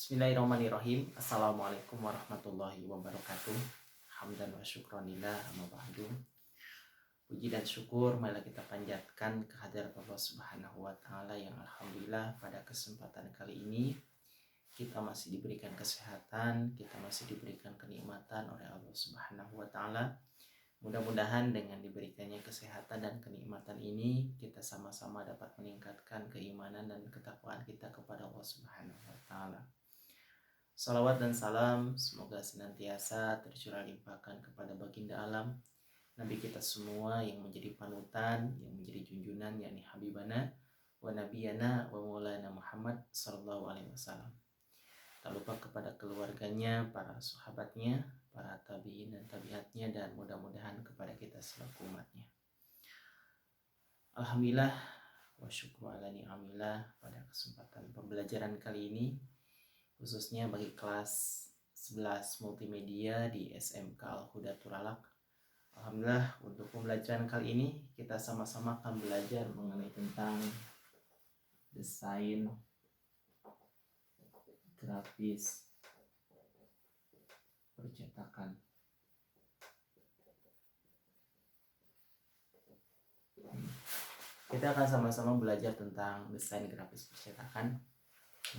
Bismillahirrahmanirrahim. Assalamualaikum warahmatullahi wabarakatuh. Hamdan wa syukronillah amma ba'du. Puji dan syukur marilah kita panjatkan kehadirat Allah Subhanahu wa taala yang alhamdulillah pada kesempatan kali ini kita masih diberikan kesehatan, kita masih diberikan kenikmatan oleh Allah Subhanahu wa taala. Mudah-mudahan dengan diberikannya kesehatan dan kenikmatan ini kita sama-sama dapat meningkatkan keimanan dan ketakwaan kita kepada Allah Subhanahu wa taala. Salawat dan salam semoga senantiasa tercurah limpahkan kepada baginda alam Nabi kita semua yang menjadi panutan, yang menjadi junjunan, yakni Habibana wa Nabiyana wa Maulana Muhammad sallallahu alaihi wasallam. Tak lupa kepada keluarganya, para sahabatnya, para tabi'in dan tabi'atnya, dan mudah-mudahan kepada kita selaku umatnya. Alhamdulillah wa syukru ala ni'amillah, pada kesempatan pembelajaran kali ini khususnya bagi kelas 11 multimedia di SMK Al-Hudatul Alaq. Alhamdulillah untuk pembelajaran kali ini kita sama-sama akan belajar mengenai tentang desain grafis percetakan. Kita akan sama-sama belajar tentang desain grafis percetakan.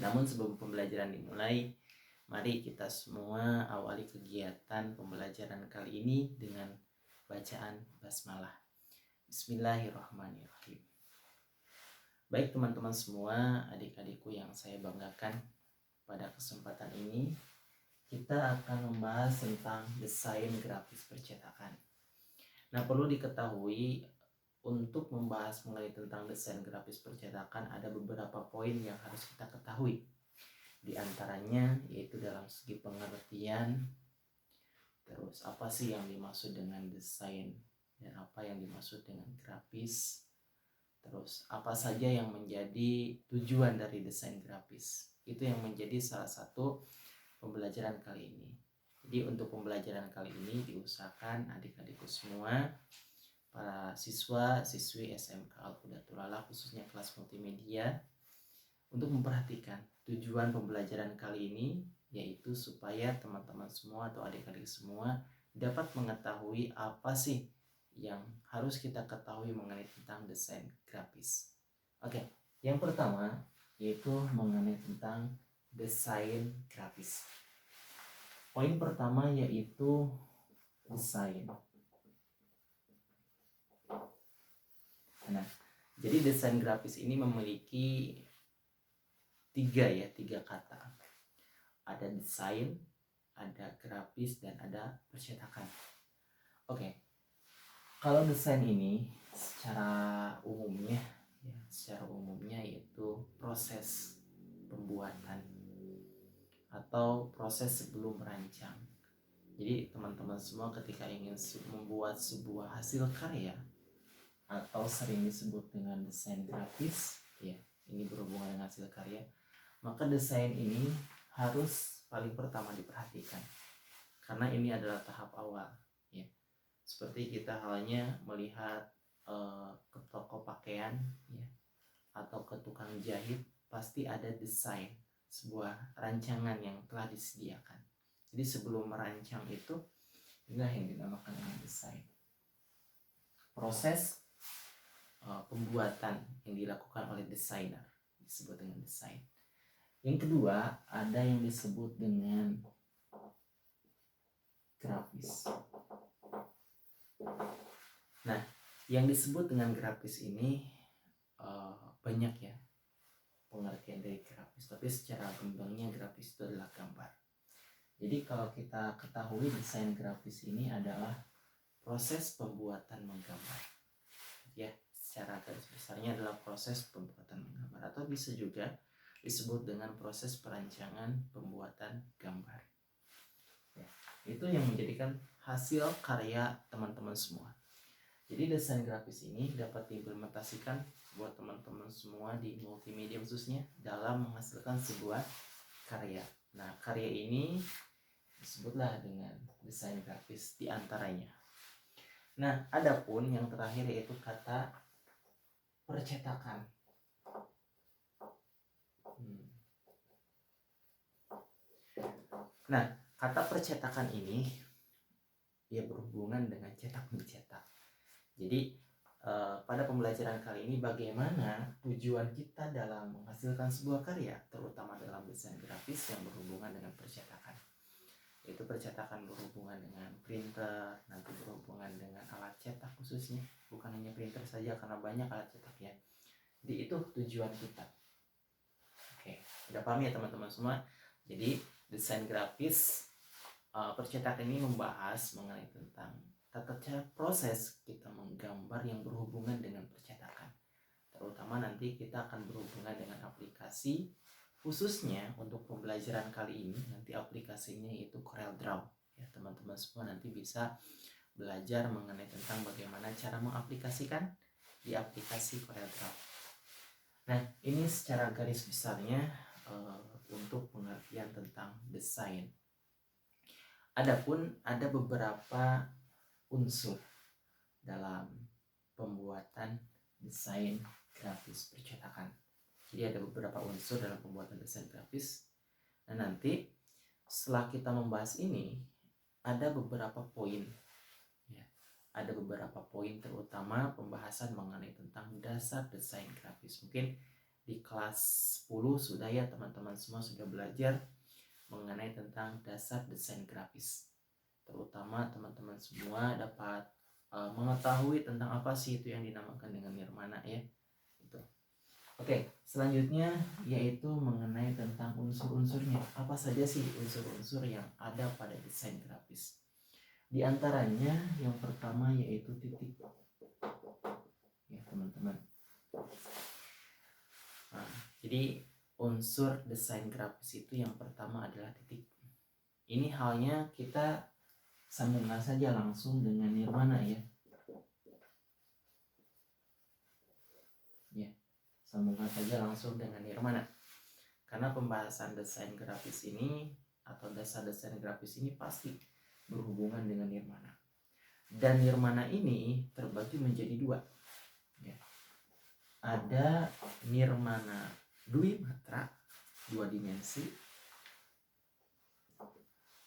Namun sebelum pembelajaran dimulai, mari kita semua awali kegiatan pembelajaran kali ini dengan bacaan basmalah. Bismillahirrahmanirrahim. Baik teman-teman semua, adik-adikku yang saya banggakan, pada kesempatan ini kita akan membahas tentang desain grafis percetakan. Nah, perlu diketahui untuk membahas mengenai tentang desain grafis percetakan ada beberapa poin yang harus kita ketahui. Di antaranya yaitu dalam segi pengertian, terus apa sih yang dimaksud dengan desain dan apa yang dimaksud dengan grafis, terus apa saja yang menjadi tujuan dari desain grafis. Itu yang menjadi salah satu pembelajaran kali ini. Jadi untuk pembelajaran kali ini diusahakan adik-adikku semua, para siswa-siswi SMK Al-Hudatul Alaq khususnya kelas multimedia, untuk memperhatikan tujuan pembelajaran kali ini, yaitu supaya teman-teman semua atau adik-adik semua dapat mengetahui apa sih yang harus kita ketahui mengenai tentang desain grafis. Oke, yang pertama yaitu mengenai tentang desain grafis. Poin pertama yaitu desain. Nah, jadi desain grafis ini memiliki tiga kata. Ada desain, ada grafis, dan ada percetakan. Oke. Kalau desain ini secara umumnya yaitu proses pembuatan atau proses sebelum merancang. Jadi teman-teman semua ketika ingin membuat sebuah hasil karya atau sering disebut dengan desain grafis, ya, ini berhubungan dengan hasil karya, maka desain ini harus paling pertama diperhatikan karena ini adalah tahap awal, ya. Seperti kita halnya melihat ke toko pakaian, ya, atau ke tukang jahit, pasti ada desain, sebuah rancangan yang telah disediakan. Jadi sebelum merancang itu, inilah yang dinamakan dengan desain. Proses pembuatan yang dilakukan oleh desainer disebut dengan desain. Yang kedua, ada yang disebut dengan grafis. Nah, yang disebut dengan grafis ini banyak ya pengertian dari grafis, tapi secara gamblang grafis itu adalah gambar. Jadi kalau kita ketahui desain grafis ini adalah proses pembuatan menggambar, ya, secara garis besarnya adalah proses pembuatan menggambar, atau bisa juga disebut dengan proses perancangan pembuatan gambar, ya, itu yang menjadikan hasil karya teman-teman semua. Jadi desain grafis ini dapat diimplementasikan buat teman-teman semua di multimedia khususnya dalam menghasilkan sebuah karya. Nah, karya ini disebutlah dengan desain grafis diantaranya. Nah, adapun yang terakhir yaitu kata percetakan. Nah, kata percetakan ini dia berhubungan dengan cetak mencetak. Jadi pada pembelajaran kali ini bagaimana tujuan kita dalam menghasilkan sebuah karya, terutama dalam desain grafis yang berhubungan dengan percetakan. Itu percetakan berhubungan dengan printer, nanti berhubungan dengan alat cetak khususnya, bukan hanya printer saja karena banyak alat cetak ya. Jadi itu tujuan kita. Oke, udah paham ya teman-teman semua? Jadi desain grafis percetakan ini membahas mengenai tentang tata cara proses kita menggambar yang berhubungan dengan percetakan. Terutama nanti kita akan berhubungan dengan aplikasi, khususnya untuk pembelajaran kali ini nanti aplikasinya itu CorelDRAW ya teman-teman semua, nanti bisa belajar mengenai tentang bagaimana cara mengaplikasikan di aplikasi CorelDRAW. Nah, ini secara garis besarnya untuk pengertian tentang desain. Adapun ada beberapa unsur dalam pembuatan desain grafis percetakan. Jadi ada beberapa unsur dalam pembuatan desain grafis. Nah, nanti setelah kita membahas ini ada beberapa poin ya. Ada beberapa poin terutama pembahasan mengenai tentang dasar desain grafis. Mungkin di kelas 10 sudah ya teman-teman semua sudah belajar mengenai tentang dasar desain grafis. Terutama teman-teman semua dapat mengetahui tentang apa sih itu yang dinamakan dengan nirmana ya. Itu. Oke, selanjutnya yaitu mengenai tentang unsur-unsurnya. Apa saja sih unsur-unsur yang ada pada desain grafis? Di antaranya yang pertama yaitu titik. Ya, teman-teman. Nah, jadi unsur desain grafis itu yang pertama adalah titik. Ini halnya kita sambungkan saja langsung dengan nirmana ya. Ya, sambungkan saja langsung dengan nirmana. Karena pembahasan desain grafis ini atau dasar desain grafis ini pasti berhubungan dengan nirmana. Dan nirmana ini terbagi menjadi dua. Ya. Ada nirmana dwimatra, 2 dimensi.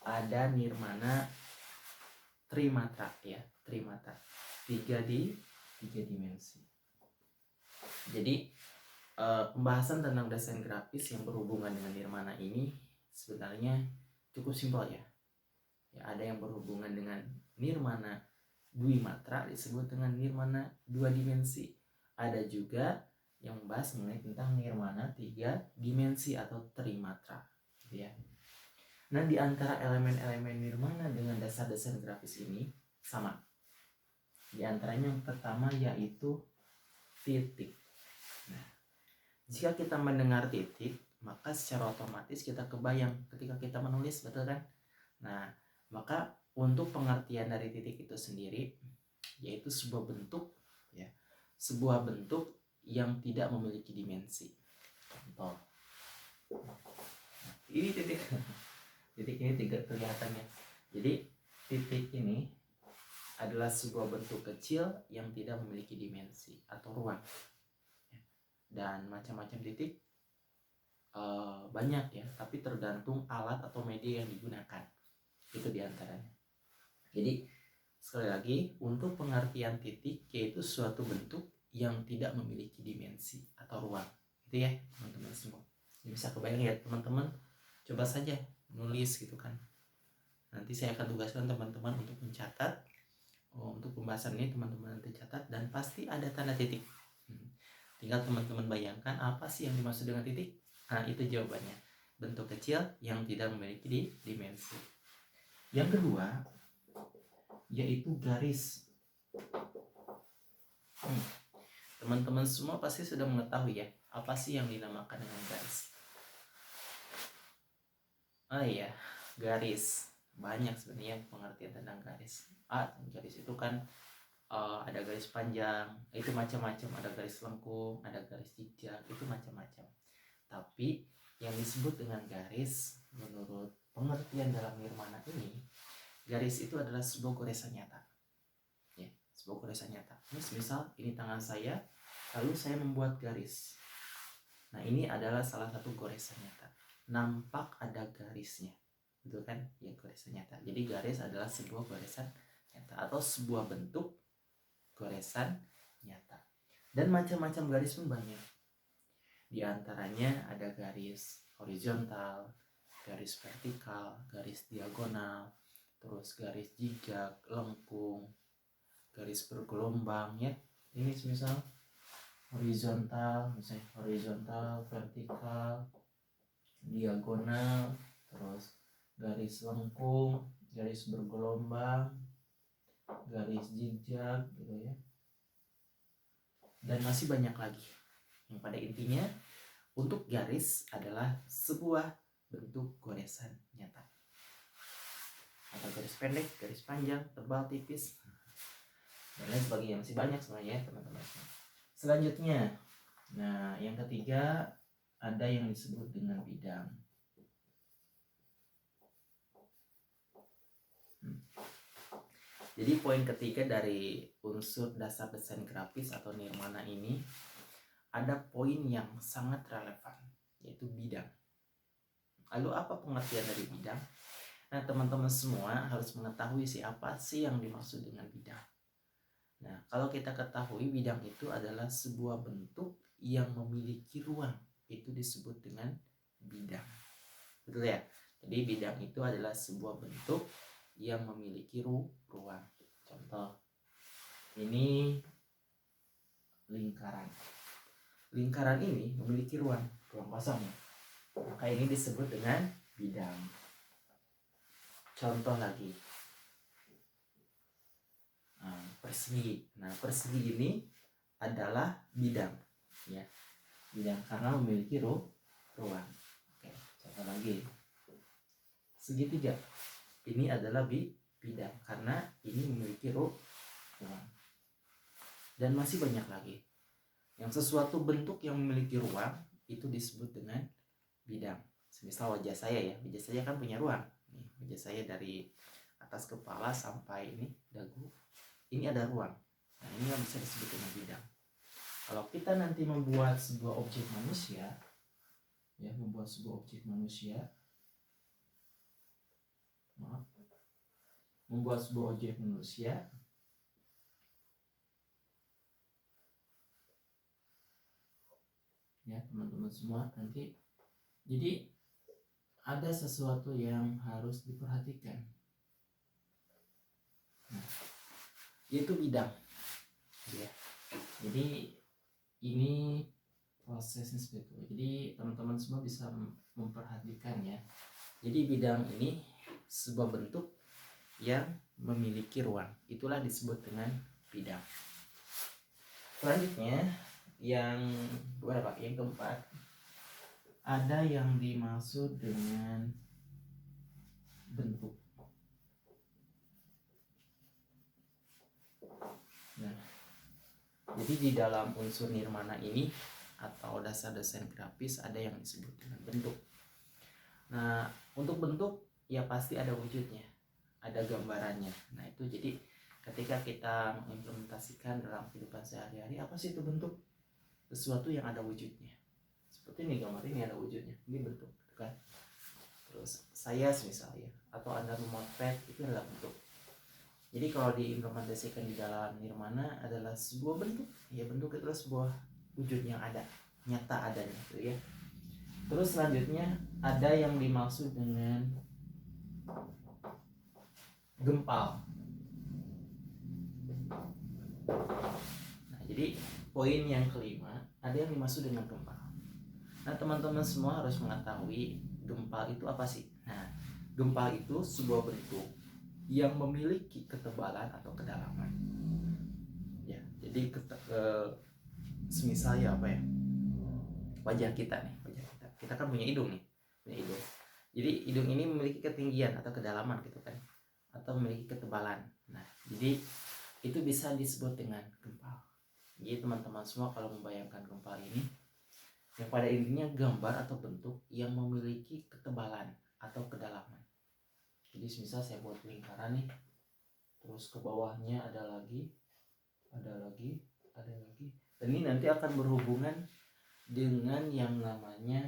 Ada nirmana trimatra ya, trimatra, 3 dimensi. Jadi pembahasan tentang desain grafis yang berhubungan dengan nirmana ini sebenarnya cukup simpel ya. Ya, ada yang berhubungan dengan nirmana dwimatra disebut dengan nirmana 2 dimensi. Ada juga yang membahas mengenai tentang nirmana 3 dimensi atau trimatra ya. Nah, di antara elemen-elemen nirmana dengan dasar desain grafis ini sama. Di antaranya yang pertama yaitu titik. Nah, jika kita mendengar titik, maka secara otomatis kita kebayang ketika kita menulis, betul kan? Nah, maka untuk pengertian dari titik itu sendiri yaitu sebuah bentuk ya, sebuah bentuk yang tidak memiliki dimensi. Contoh, ini titik. Titik ini tidak kelihatannya. Jadi titik ini adalah sebuah bentuk kecil yang tidak memiliki dimensi atau ruang. Dan macam-macam titik banyak ya, tapi tergantung alat atau media yang digunakan. Itu diantaranya. Jadi sekali lagi, untuk pengertian titik yaitu suatu bentuk yang tidak memiliki dimensi atau ruang. Itu ya teman-teman semua. Ini bisa kebayang ya teman-teman, coba saja nulis gitu kan. Nanti saya akan tugaskan teman-teman untuk mencatat. Untuk pembahasan ini teman-teman nanti catat dan pasti ada tanda titik. Tinggal teman-teman bayangkan apa sih yang dimaksud dengan titik. Nah, itu jawabannya. Bentuk kecil yang tidak memiliki dimensi. Yang kedua yaitu garis. Teman-teman semua pasti sudah mengetahui ya, apa sih yang dinamakan dengan garis. Oh iya, garis. Banyak sebenarnya pengertian tentang garis. Garis itu kan ada garis panjang, itu macam-macam, ada garis lengkung, ada garis zigzag, itu macam-macam. Tapi yang disebut dengan garis menurut pengertian dalam nirmana ini, garis itu adalah sebuah goresan nyata. Ya, sebuah goresan nyata. Misal ini tangan saya, lalu saya membuat garis. Nah, ini adalah salah satu goresan nyata. Nampak ada garisnya. Itu kan ya goresan nyata. Jadi garis adalah sebuah goresan nyata atau sebuah bentuk goresan nyata. Dan macam-macam garis pun banyak. Di antaranya ada garis horizontal, garis vertikal, garis diagonal, terus garis zigzag, lengkung, garis bergelombang ya. Ini misal horizontal, misalnya horizontal, vertikal, diagonal, terus garis lengkung, garis bergelombang, garis zigzag gitu ya. Dan masih banyak lagi. Yang pada intinya untuk garis adalah sebuah bentuk goresan nyata. Ada garis pendek, garis panjang, tebal, tipis, dan lain sebagainya. Masih banyak sebenarnya ya teman-teman. Selanjutnya, nah yang ketiga ada yang disebut dengan bidang. Jadi poin ketiga dari unsur dasar desain grafis atau nirmana ini ada poin yang sangat relevan, yaitu bidang. Lalu apa pengertian dari bidang? Nah teman-teman semua harus mengetahui siapa sih yang dimaksud dengan bidang. Nah kalau kita ketahui bidang itu adalah sebuah bentuk yang memiliki ruang, itu disebut dengan bidang. Betul ya? Jadi bidang itu adalah sebuah bentuk yang memiliki ruang. Contoh, ini lingkaran. Lingkaran ini memiliki ruang kosong. Maka ini disebut dengan bidang. Contoh lagi, persegi. Nah, persegi ini adalah bidang, ya, bidang karena memiliki ruang. Oke, contoh lagi, segitiga. Ini adalah bidang karena ini memiliki ruang. Dan masih banyak lagi. Yang sesuatu bentuk yang memiliki ruang itu disebut dengan bidang. Misal wajah saya ya, wajah saya kan punya ruang. Nih, wajah saya dari atas kepala sampai ini dagu, ini ada ruang. Nah ini yang bisa disebut dengan bidang. Kalau kita nanti membuat sebuah objek manusia, ya membuat sebuah objek manusia, membuat sebuah objek manusia, ya teman-teman semua nanti, jadi ada sesuatu yang harus diperhatikan. Nah, yaitu bidang, ya. Jadi ini prosesnya seperti itu. Jadi teman-teman semua bisa memperhatikan ya. Jadi bidang ini sebuah bentuk yang memiliki ruang. Itulah disebut dengan bidang. Selanjutnya yang berapa? Yang keempat, ada yang dimaksud dengan bentuk. Nah, jadi di dalam unsur nirmana ini atau dasar desain grafis ada yang disebut dengan bentuk. Nah, untuk bentuk ya pasti ada wujudnya, ada gambarannya. Nah, itu jadi ketika kita mengimplementasikan dalam kehidupan sehari-hari, apa sih itu bentuk? Sesuatu yang ada wujudnya. Seperti ini gambar ini ada wujudnya, ini bentuk, kan? Terus saya misalnya, atau Anda memotret, itu adalah bentuk. Jadi kalau diimplementasikan di dalam nirmana adalah sebuah bentuk. Ya bentuk itu adalah sebuah wujud yang ada, nyata adanya, gitu ya. Terus selanjutnya ada yang dimaksud dengan gempal. Nah, jadi poin yang kelima ada yang dimaksud dengan gempal. Nah, teman-teman semua harus mengetahui gempal itu apa sih? Nah, gempal itu sebuah bentuk yang memiliki ketebalan atau kedalaman. Ya, jadi semisal ya apa ya? Wajah kita nih, wajah kita. Kita kan punya hidung nih, punya hidung. Jadi hidung ini memiliki ketinggian atau kedalaman gitu kan, atau memiliki ketebalan. Nah, jadi itu bisa disebut dengan gempal. Jadi teman-teman semua kalau membayangkan gempal ini, yang pada intinya gambar atau bentuk yang memiliki ketebalan atau kedalaman. Jadi misal saya buat lingkaran nih, terus ke bawahnya ada lagi, dan ini nanti akan berhubungan dengan yang namanya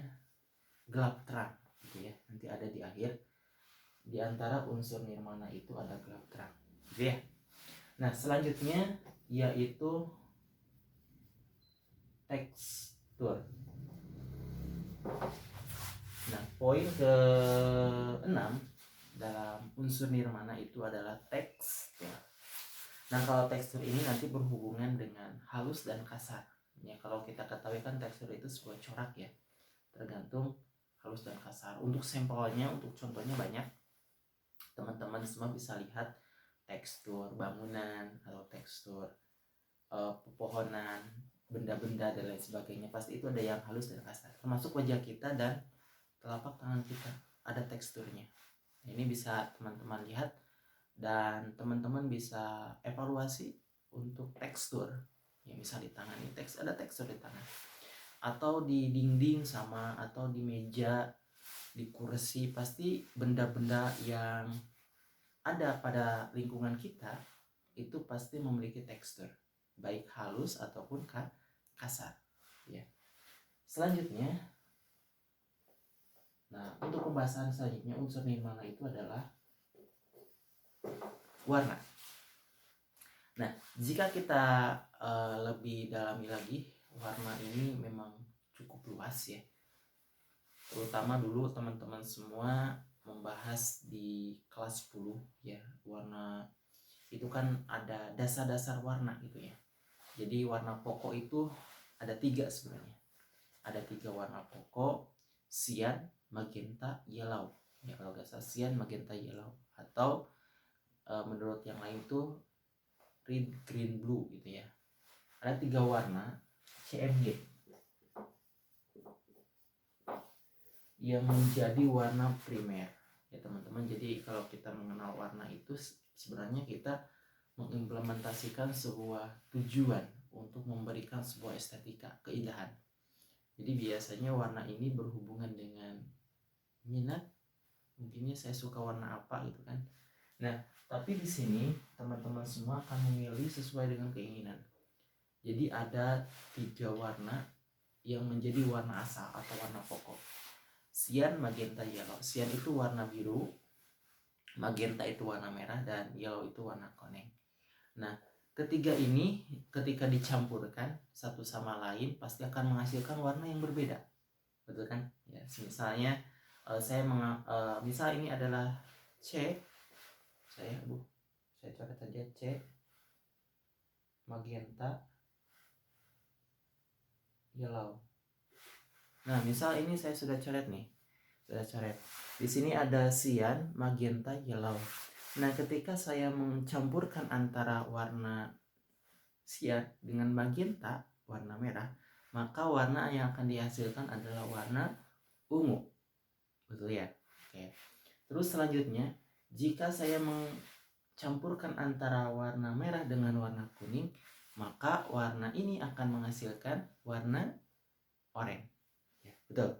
gelap terang, gitu ya. Nanti ada di akhir. di antara unsur nirmana itu ada gelap terang, gitu ya. Nah, selanjutnya yaitu tekstur. Nah, poin ke-6 dalam unsur nirmana itu adalah tekstur. Nah, kalau tekstur ini nanti berhubungan dengan halus dan kasar. Ya, kalau kita ketahui kan tekstur itu sebuah corak ya, tergantung halus dan kasar. Untuk sampelnya, untuk contohnya banyak. Teman-teman semua bisa lihat tekstur bangunan atau tekstur pepohonan, benda-benda dan lain sebagainya. Pasti itu ada yang halus dan kasar. Termasuk wajah kita dan telapak tangan kita ada teksturnya. Nah, ini bisa teman-teman lihat dan teman-teman bisa evaluasi untuk tekstur. Ya, misal di tangan ini ada tekstur di tangan, atau di dinding sama, atau di meja, di kursi, pasti benda-benda yang ada pada lingkungan kita itu pasti memiliki tekstur, baik halus ataupun kasar. Ya. Selanjutnya, nah untuk pembahasan selanjutnya unsur nirmana itu adalah warna. Nah, jika kita lebih dalami lagi, warna ini memang cukup luas ya. Terutama dulu teman-teman semua membahas di kelas 10 ya, warna itu kan ada dasar-dasar warna gitu ya. Jadi warna pokok itu ada 3 sebenarnya. Ada 3 warna pokok: cyan, magenta, yellow. Ya, kalau nggak salah cyan, magenta, yellow. Atau menurut yang lain itu red, green, blue gitu ya. Ada 3 warna CMY yang menjadi warna primer ya teman-teman. Jadi kalau kita mengenal warna itu sebenarnya kita mengimplementasikan sebuah tujuan untuk memberikan sebuah estetika, keindahan. Jadi biasanya warna ini berhubungan dengan minat, mungkinnya saya suka warna apa gitu kan. Nah, tapi di sini teman-teman semua akan memilih sesuai dengan keinginan. Jadi ada 3 warna yang menjadi warna asal atau warna pokok: cyan, magenta, yellow. Cyan itu warna biru, magenta itu warna merah, dan yellow itu warna kuning. Nah, ketiga ini ketika dicampurkan satu sama lain pasti akan menghasilkan warna yang berbeda, betul kan? Ya, misalnya misal ini adalah C, saya coret saja C, magenta, yellow. Nah, misal ini saya sudah coret nih, di sini ada cyan, magenta, yellow. Nah, ketika saya mencampurkan antara warna cyan dengan magenta, warna merah, maka warna yang akan dihasilkan adalah warna ungu, betul ya? Oke. Terus selanjutnya, jika saya mencampurkan antara warna merah dengan warna kuning, maka warna ini akan menghasilkan warna oranye. Ya, betul.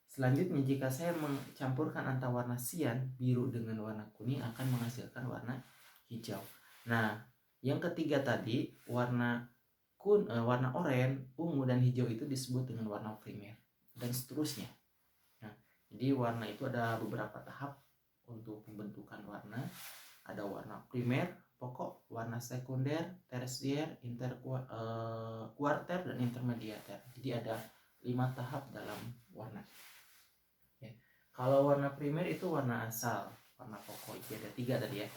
Selanjutnya, jika saya mencampurkan antara warna cyan, biru dengan warna kuning, akan menghasilkan warna hijau. Nah, yang ketiga tadi, warna oranye, ungu, dan hijau itu disebut dengan warna primer, dan seterusnya. Nah, jadi warna itu ada beberapa tahap untuk pembentukan warna. Ada warna primer, pokok, warna sekunder, tersier, kuarter, dan intermediater. Jadi ada 5 tahap dalam warna. Ya. Kalau warna primer itu warna asal, warna pokok, itu ada 3 tadi ya.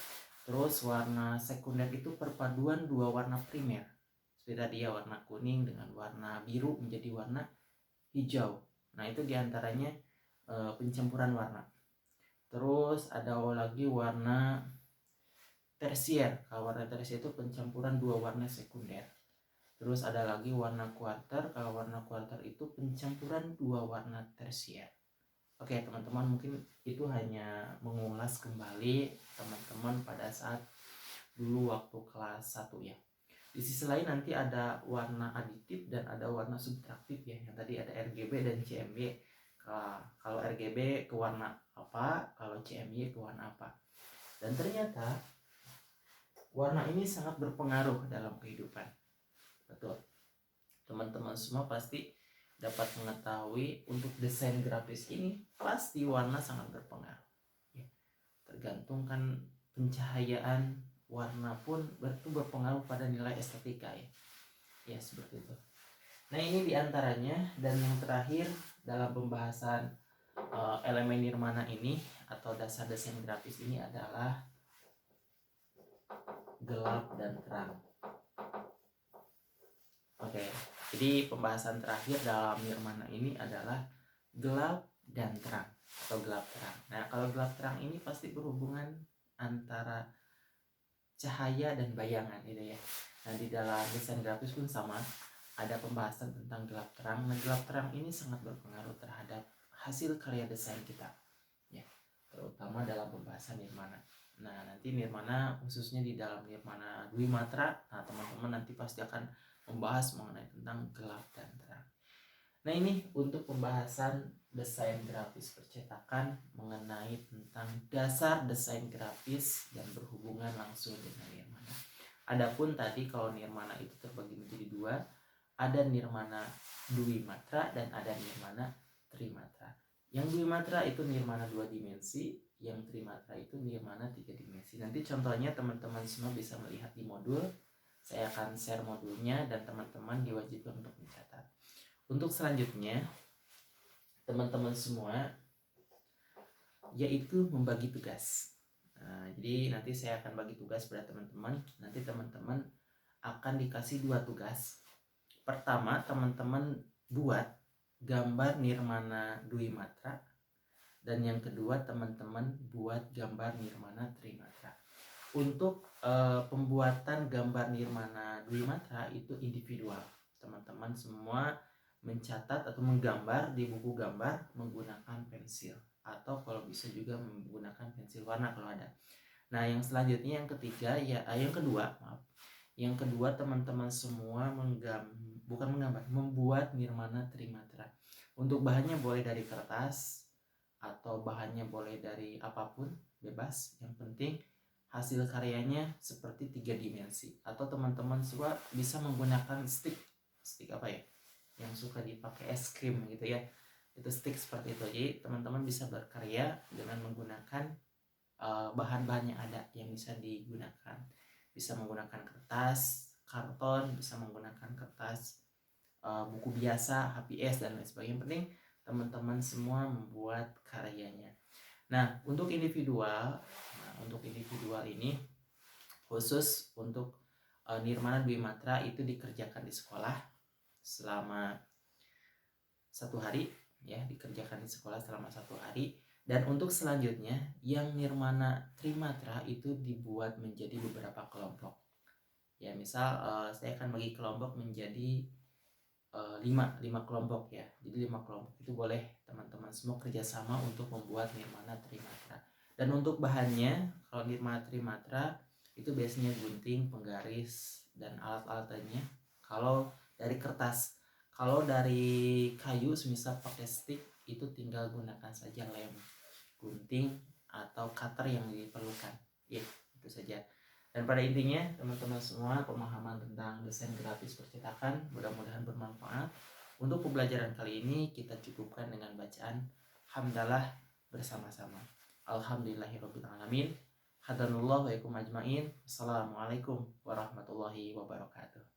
Terus warna sekunder itu perpaduan 2 warna primer, seperti tadi ya, warna kuning dengan warna biru menjadi warna hijau. Nah, itu diantaranya pencampuran warna. Terus ada lagi warna tersier. Kalau warna tersier itu pencampuran 2 warna sekunder. Terus ada lagi warna kuarter. Kalau warna kuarter itu pencampuran 2 warna tersier. Oke teman-teman, mungkin itu hanya mengulas kembali teman-teman pada saat dulu waktu kelas 1 ya. Di sisi lain nanti ada warna aditif dan ada warna subtraktif ya. Yang tadi ada RGB dan CMY. Kalau RGB ke warna apa, kalau CMY ke warna apa. Dan ternyata warna ini sangat berpengaruh dalam kehidupan. Betul. Teman-teman semua pasti dapat mengetahui untuk desain grafis ini pasti warna sangat berpengaruh. Ya. tergantung kan pencahayaan, warna pun berpengaruh pada nilai estetika ya. Ya seperti itu. Nah ini diantaranya, dan yang terakhir dalam pembahasan elemen nirmana ini atau dasar desain grafis ini adalah gelap dan terang. Oke, jadi pembahasan terakhir dalam nirmana ini adalah gelap dan terang atau gelap terang. Nah kalau gelap terang ini pasti berhubungan antara cahaya dan bayangan gitu ya. Nah di dalam desain grafis pun sama, ada pembahasan tentang gelap terang. Nah gelap terang ini sangat berpengaruh terhadap hasil karya desain kita ya, terutama dalam pembahasan nirmana. Nah nanti nirmana khususnya di dalam nirmana Dwi Matra, nah teman-teman nanti pasti akan membahas mengenai tentang gelap dan terang. Nah ini untuk pembahasan desain grafis percetakan mengenai tentang dasar desain grafis dan berhubungan langsung dengan nirmana. Adapun tadi kalau nirmana itu terbagi menjadi dua, ada nirmana Dwi Matra dan ada nirmana Trimatra. Yang Dwi Matra itu nirmana 2 dimensi, yang Trimatra itu nirmana 3 dimensi. Nanti contohnya teman-teman semua bisa melihat di modul. Saya akan share modulnya dan teman-teman diwajibkan untuk mencatat. Untuk selanjutnya, teman-teman semua yaitu membagi tugas. Nah, jadi nanti saya akan bagi tugas pada teman-teman. Nanti teman-teman akan dikasih 2 tugas. Pertama, teman-teman buat gambar nirmana Dwi Matra, dan yang kedua teman-teman buat gambar nirmana Trimatra. Untuk pembuatan gambar nirmana Dwi Matra itu individual. Teman-teman semua mencatat atau menggambar di buku gambar menggunakan pensil, atau kalau bisa juga menggunakan pensil warna kalau ada. Nah yang selanjutnya yang ketiga ya yang kedua teman-teman semua membuat nirmana Trimatra. Untuk bahannya boleh dari kertas atau bahannya boleh dari apapun, bebas. Yang penting hasil karyanya seperti 3 dimensi. Atau teman-teman semua bisa menggunakan stick apa ya, yang suka dipakai es krim gitu ya, itu stick seperti itu. Jadi teman-teman bisa berkarya dengan menggunakan bahan-bahan yang ada yang bisa digunakan. Bisa menggunakan kertas, karton, bisa menggunakan kertas buku biasa, HPS dan lain sebagainya. Yang penting teman-teman semua membuat karyanya. Nah untuk individual ini khusus untuk nirmana Dwi Matra itu dikerjakan di sekolah selama 1 hari ya, dikerjakan di sekolah selama 1 hari. Dan untuk selanjutnya yang nirmana Trimatra itu dibuat menjadi beberapa kelompok ya. Misal saya akan bagi kelompok menjadi 5 kelompok ya. Jadi 5 kelompok itu boleh teman-teman semua kerjasama untuk membuat nirmana Trimatra. Dan untuk bahannya kalau nirmana Trimatra itu biasanya gunting, penggaris, dan alat-alat lainnya. Kalau dari kertas, kalau dari kayu semisal pakai stick itu tinggal gunakan saja lem, gunting, atau cutter yang diperlukan ya, itu saja. Dan pada intinya teman-teman semua pemahaman tentang desain grafis percetakan mudah-mudahan bermanfaat. Untuk pembelajaran kali ini kita cukupkan dengan bacaan hamdalah bersama-sama. Alhamdulillahirabbil alamin. Hadanallahu wa iyakum ajmain. Assalamualaikum warahmatullahi wabarakatuh.